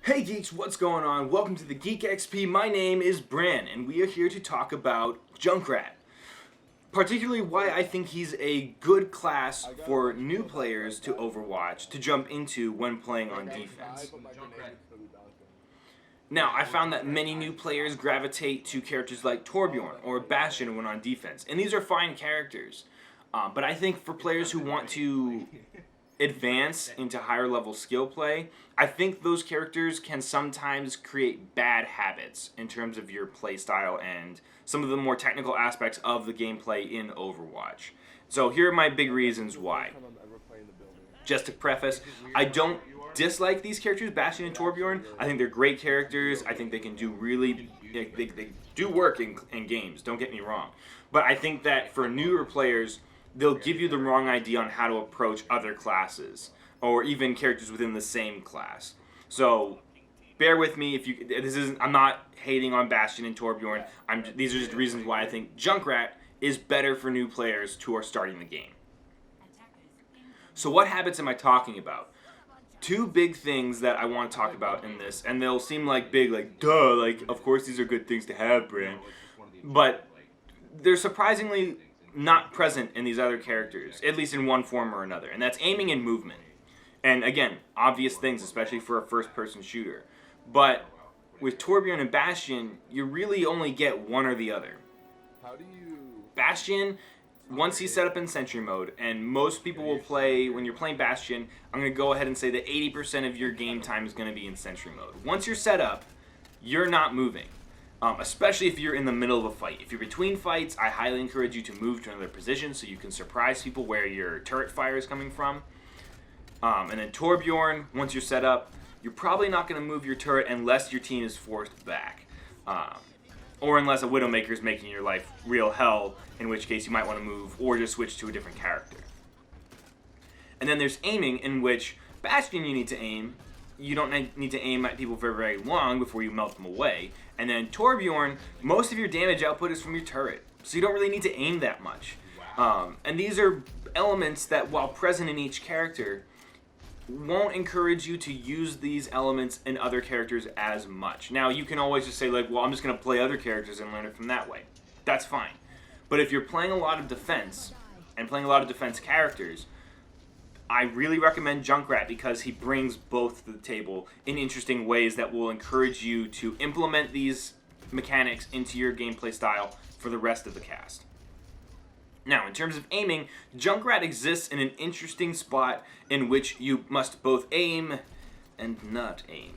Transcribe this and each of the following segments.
Hey geeks, what's going on? Welcome to the Geek XP. My name is Bran, and we are here to talk about Junkrat. Particularly why I think he's a good class for new players to Overwatch to jump into when playing on defense. Now, I found that many new players gravitate to characters like Torbjorn or Bastion when on defense, and these are fine characters. But I think for players who want to advance into higher level skill play, I think those characters can sometimes create bad habits in terms of your play style and some of the more technical aspects of the gameplay in Overwatch. So here are my big reasons why. Just to preface, I don't dislike these characters, Bastion and Torbjorn. I think they're great characters. I think they can do really, they do work in games, don't get me wrong. But I think that for newer players, they'll give you the wrong idea on how to approach other classes or even characters within the same class. So bear with me if you. This isn't. I'm not hating on Bastion and Torbjorn. These are just reasons why I think Junkrat is better for new players who are starting the game. So what habits am I talking about? Two big things that I want to talk about in this, and they'll seem like big, like duh, like of course these are good things to have, Bran. But they're surprisingly not present in these other characters, at least in one form or another, and that's aiming and movement. And again, obvious things, especially for a first-person shooter. But with Torbjorn and Bastion, you really only get one or the other. Bastion, once he's set up in Sentry mode, and most people will play, when you're playing Bastion, I'm going to go ahead and say that 80% of your game time is going to be in Sentry mode. Once you're set up, you're not moving. Especially if you're in the middle of a fight. If you're between fights, I highly encourage you to move to another position so you can surprise people where your turret fire is coming from. And then Torbjorn, once you're set up, you're probably not going to move your turret unless your team is forced back. Or unless a Widowmaker is making your life real hell, in which case you might want to move or just switch to a different character. And then there's aiming, in which Bastion you need to aim. You don't need to aim at people for very long before you melt them away. And then Torbjorn, most of your damage output is from your turret, so you don't really need to aim that much. And these are elements that, while present in each character, won't encourage you to use these elements in other characters as much. Now, you can always just say, like, well, I'm just going to play other characters and learn it from that way. That's fine. But if you're playing a lot of defense, and playing a lot of defense characters, I really recommend Junkrat because he brings both to the table in interesting ways that will encourage you to implement these mechanics into your gameplay style for the rest of the cast. Now, in terms of aiming, Junkrat exists in an interesting spot in which you must both aim and not aim.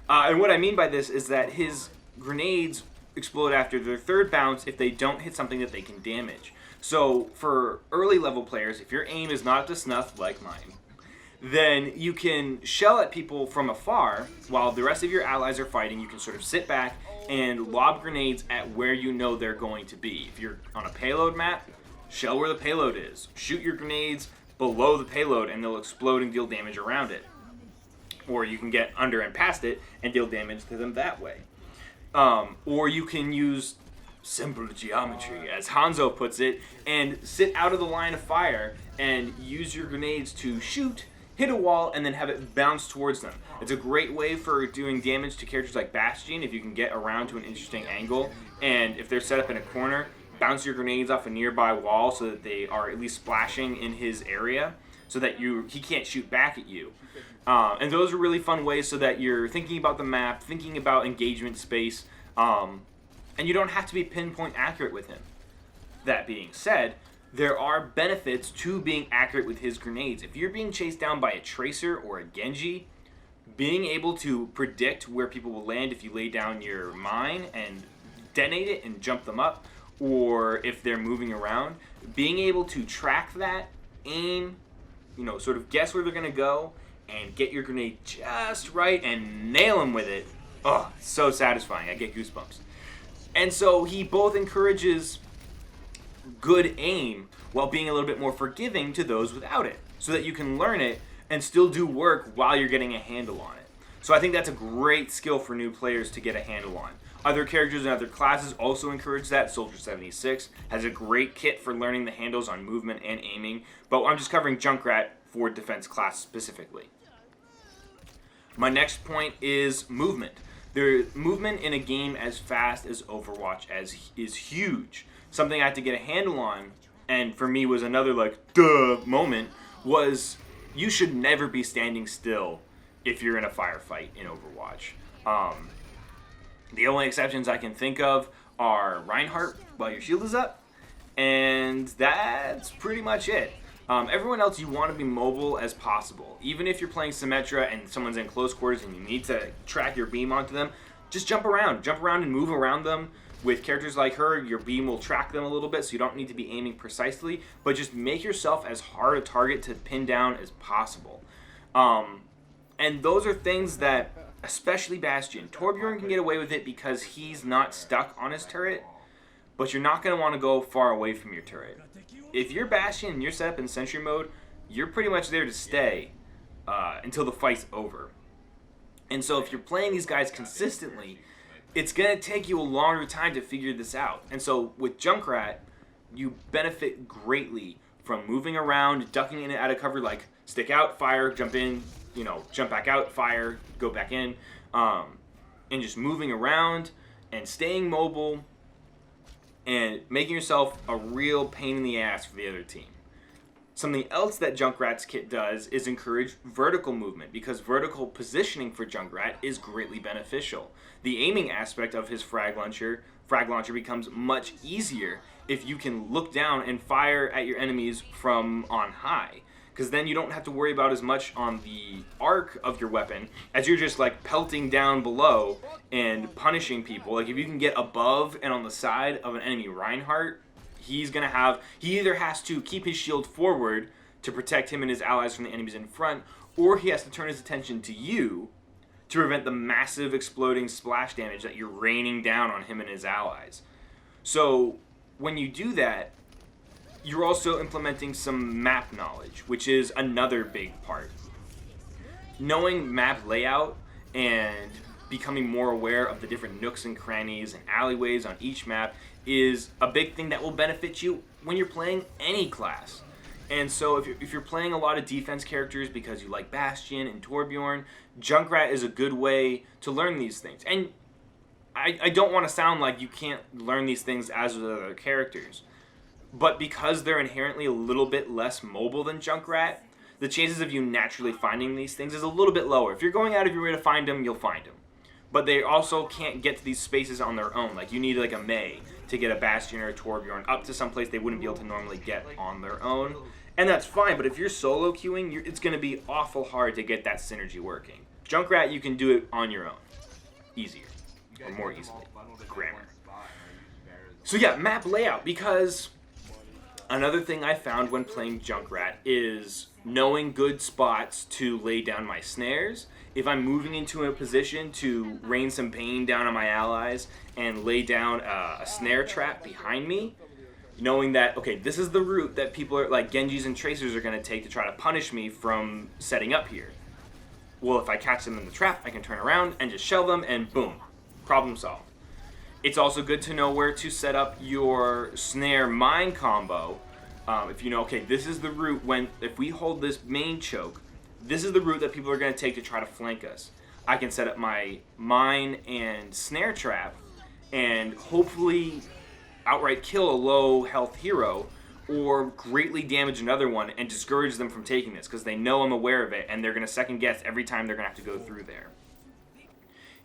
And what I mean by this is that his grenades explode after their third bounce if they don't hit something that they can damage. So for early level players, if your aim is not up to snuff like mine, then you can shell at people from afar while the rest of your allies are fighting. You can sort of sit back and lob grenades at where you know they're going to be. If you're on a payload map, shell where the payload is. Shoot your grenades below the payload and they'll explode and deal damage around it. Or you can get under and past it and deal damage to them that way. Or you can use simple geometry, as Hanzo puts it, and sit out of the line of fire and use your grenades to shoot, hit a wall, and then have it bounce towards them. It's a great way for doing damage to characters like Bastion if you can get around to an interesting angle, and if they're set up in a corner, bounce your grenades off a nearby wall so that they are at least splashing in his area so that he can't shoot back at you. And those are really fun ways so that you're thinking about the map, thinking about engagement space, and you don't have to be pinpoint accurate with him. That being said, there are benefits to being accurate with his grenades. If you're being chased down by a Tracer or a Genji, being able to predict where people will land if you lay down your mine and detonate it and jump them up, or if they're moving around, being able to track that, aim, sort of guess where they're going to go, and get your grenade just right and nail them with it. Oh, it's so satisfying. I get goosebumps. And so he both encourages good aim while being a little bit more forgiving to those without it, so that you can learn it and still do work while you're getting a handle on it. So I think that's a great skill for new players to get a handle on. Other characters and other classes also encourage that. Soldier 76 has a great kit for learning the handles on movement and aiming, but I'm just covering Junkrat for defense class specifically. My next point is movement. Movement in a game as fast as Overwatch is huge. Something I had to get a handle on, and for me was another like duh moment, was you should never be standing still if you're in a firefight in Overwatch. The only exceptions I can think of are Reinhardt while your shield is up, and that's pretty much it. Everyone else, you want to be mobile as possible. Even if you're playing Symmetra and someone's in close quarters and you need to track your beam onto them, just jump around and move around them. With characters like her, your beam will track them a little bit, so you don't need to be aiming precisely, but just make yourself as hard a target to pin down as possible. And those are things that, especially Bastion, Torbjorn can get away with it because he's not stuck on his turret, but you're not going to want to go far away from your turret. If you're Bastion and you're set up in Sentry mode, you're pretty much there to stay until the fight's over. And so if you're playing these guys consistently, it's going to take you a longer time to figure this out. And so with Junkrat, you benefit greatly from moving around, ducking in and out of cover, like stick out, fire, jump in, jump back out, fire, go back in, and just moving around and staying mobile and making yourself a real pain in the ass for the other team. Something else that Junkrat's kit does is encourage vertical movement, because vertical positioning for Junkrat is greatly beneficial. The aiming aspect of his frag launcher becomes much easier if you can look down and fire at your enemies from on high, because then you don't have to worry about as much on the arc of your weapon as you're just like pelting down below and punishing people. Like if you can get above and on the side of an enemy Reinhardt, he either has to keep his shield forward to protect him and his allies from the enemies in front, or he has to turn his attention to you to prevent the massive exploding splash damage that you're raining down on him and his allies. So when you do that, you're also implementing some map knowledge, which is another big part. Knowing map layout and becoming more aware of the different nooks and crannies and alleyways on each map is a big thing that will benefit you when you're playing any class. And so if you're playing a lot of defense characters because you like Bastion and Torbjorn, Junkrat is a good way to learn these things. And I don't want to sound like you can't learn these things as with other characters, but because they're inherently a little bit less mobile than Junkrat, the chances of you naturally finding these things is a little bit lower. If you're going out of your way to find them, you'll find them. But they also can't get to these spaces on their own. Like you need like a Mei to get a Bastion or a Torbjorn up to some place they wouldn't be able to normally get on their own. And that's fine, but if you're solo queuing, it's going to be awful hard to get that synergy working. Junkrat, you can do it on your own. Easier. Or more easily. Grammar. So yeah, map layout, because another thing I found when playing Junkrat is knowing good spots to lay down my snares. If I'm moving into a position to rain some pain down on my allies and lay down a snare trap behind me, knowing that, okay, this is the route that people are, like Genjis and Tracers are going to take to try to punish me from setting up here. Well, if I catch them in the trap, I can turn around and just shell them and boom, problem solved. It's also good to know where to set up your snare mine combo. If you know, okay, this is the route if we hold this main choke, this is the route that people are going to take to try to flank us. I can set up my mine and snare trap and hopefully outright kill a low health hero or greatly damage another one and discourage them from taking this because they know I'm aware of it and they're going to second guess every time they're going to have to go through there.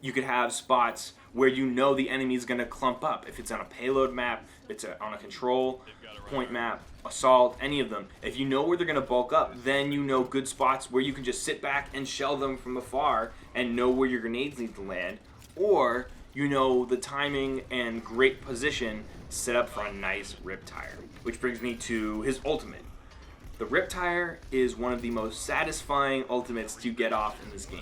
You could have spots where you know the enemy is going to clump up. If it's on a payload map, it's on a control point map, assault, any of them. If you know where they're going to bulk up, then you know good spots where you can just sit back and shell them from afar and know where your grenades need to land. Or you know the timing and great position set up for a nice Riptire. Which brings me to his ultimate. The Riptire is one of the most satisfying ultimates to get off in this game.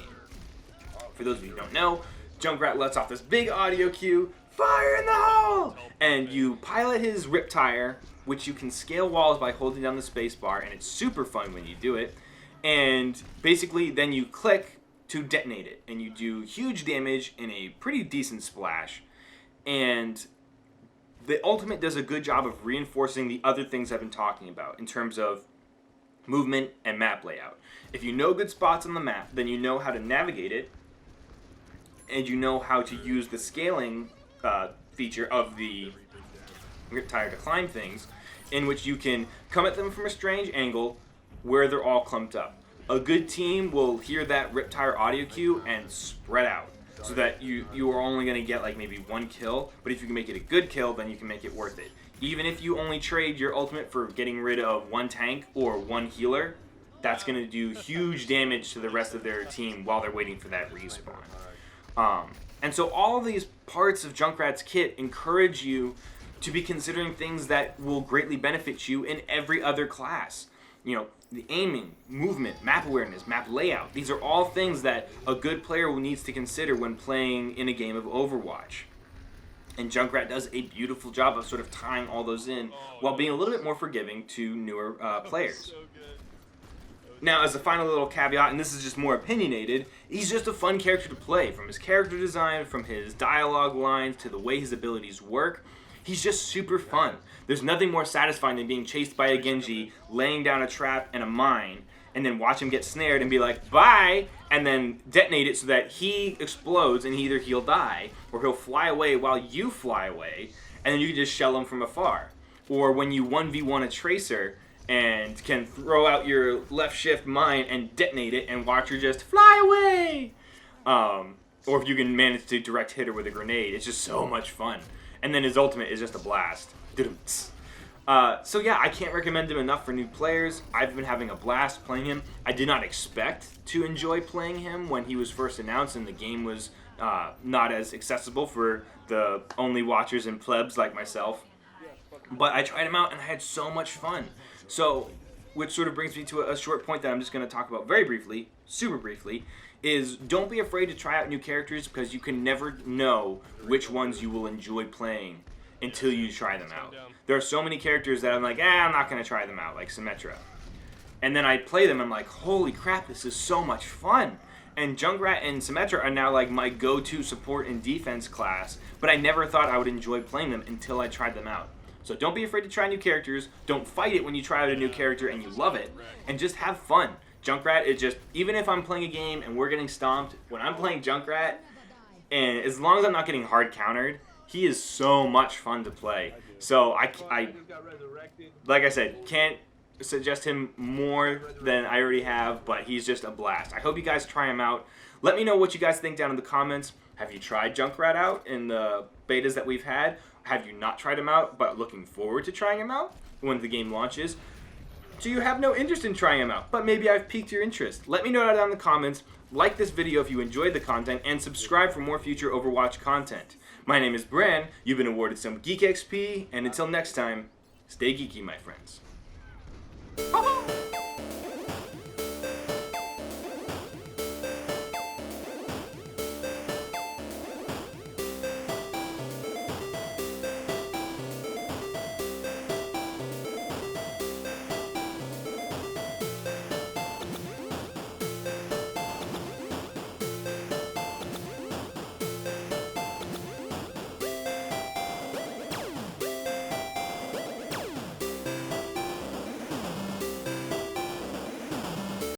For those of you who don't know, Junkrat lets off this big audio cue, fire in the hole! And you pilot his Riptire, which you can scale walls by holding down the space bar, and it's super fun when you do it. And basically then you click to detonate it, and you do huge damage in a pretty decent splash. And the ultimate does a good job of reinforcing the other things I've been talking about in terms of movement, and map layout. If you know good spots on the map, then you know how to navigate it, and you know how to use the scaling feature of the Riptire to climb things, in which you can come at them from a strange angle where they're all clumped up. A good team will hear that Riptire audio cue and spread out, so that you are only going to get like maybe one kill, but if you can make it a good kill, then you can make it worth it. Even if you only trade your ultimate for getting rid of one tank or one healer, that's going to do huge damage to the rest of their team while they're waiting for that respawn. And so all of these parts of Junkrat's kit encourage you to be considering things that will greatly benefit you in every other class. You know, the aiming, movement, map awareness, map layout. These are all things that a good player needs to consider when playing in a game of Overwatch. And Junkrat does a beautiful job of sort of tying all those in while being a little bit more forgiving to newer players. Now, as a final little caveat, and this is just more opinionated, he's just a fun character to play. From his character design, from his dialogue lines, to the way his abilities work, he's just super fun. There's nothing more satisfying than being chased by a Genji, laying down a trap and a mine, and then watch him get snared and be like, bye, and then detonate it so that he explodes and either he'll die, or he'll fly away while you fly away, and then you can just shell him from afar. Or when you 1v1 a Tracer, and can throw out your left shift mine and detonate it and watch her just fly away. Or if you can manage to direct hit her with a grenade, it's just so much fun. And then his ultimate is just a blast. So yeah, I can't recommend him enough for new players. I've been having a blast playing him. I did not expect to enjoy playing him when he was first announced and the game was not as accessible for the only watchers and plebs like myself. But I tried him out and I had so much fun. So, which sort of brings me to a short point that I'm just going to talk about very briefly, super briefly, is don't be afraid to try out new characters because you can never know which ones you will enjoy playing until you try them out. There are so many characters that I'm like, I'm not going to try them out, like Symmetra. And then I play them and I'm like, holy crap, this is so much fun. And Junkrat and Symmetra are now like my go-to support and defense class, but I never thought I would enjoy playing them until I tried them out. So don't be afraid to try new characters. Don't fight it when you try out a new character and you love it. And just have fun. Junkrat is just, even if I'm playing a game and we're getting stomped, when I'm playing Junkrat, and as long as I'm not getting hard countered, he is so much fun to play. So I like I said, can't suggest him more than I already have, but he's just a blast. I hope you guys try him out. Let me know what you guys think down in the comments. Have you tried Junkrat out in the betas that we've had? Have you not tried him out, but looking forward to trying him out when the game launches? Do you have no interest in trying him out, but maybe I've piqued your interest? Let me know down in the comments. Like this video if you enjoyed the content, and subscribe for more future Overwatch content. My name is Bran, you've been awarded some Geek XP, and until next time, stay geeky, my friends.